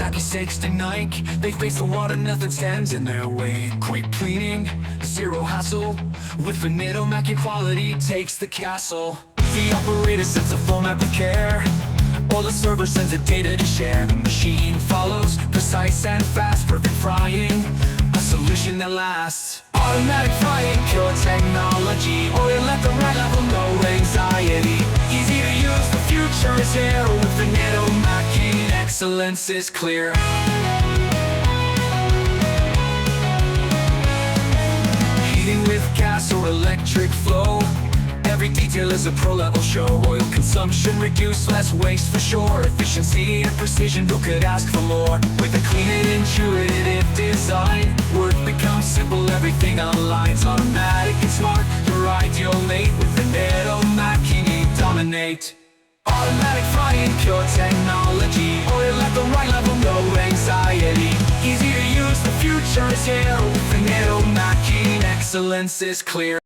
aqui 69. They face the water, nothing stands in their way. Quick cleaning, zero hassle. With Veneto Macchine, quality takes the castle. The operator sets a format with care, or the server sends the data to share. The machine follows, precise and fast, perfect frying, a solution that lasts. Automatic frying, pure technology, oil at the right level, no anxiety. Easy to use, the future is here. With Veneto Macchine, excellence is clear. Heating with gas or electric flow, every detail is a pro-level show. Oil consumption reduced, less waste for sure. Efficiency and precision, who could ask for more? With a clean and intuitive design, work becomes simple, everything aligns. Automatic and smart, your ideal mate. With Veneto Macchine, dominate. Automatic frying, pure technology, oil at the right level, no anxiety. Easy to use, the future is here. With Veneto Macchine, excellence is clear.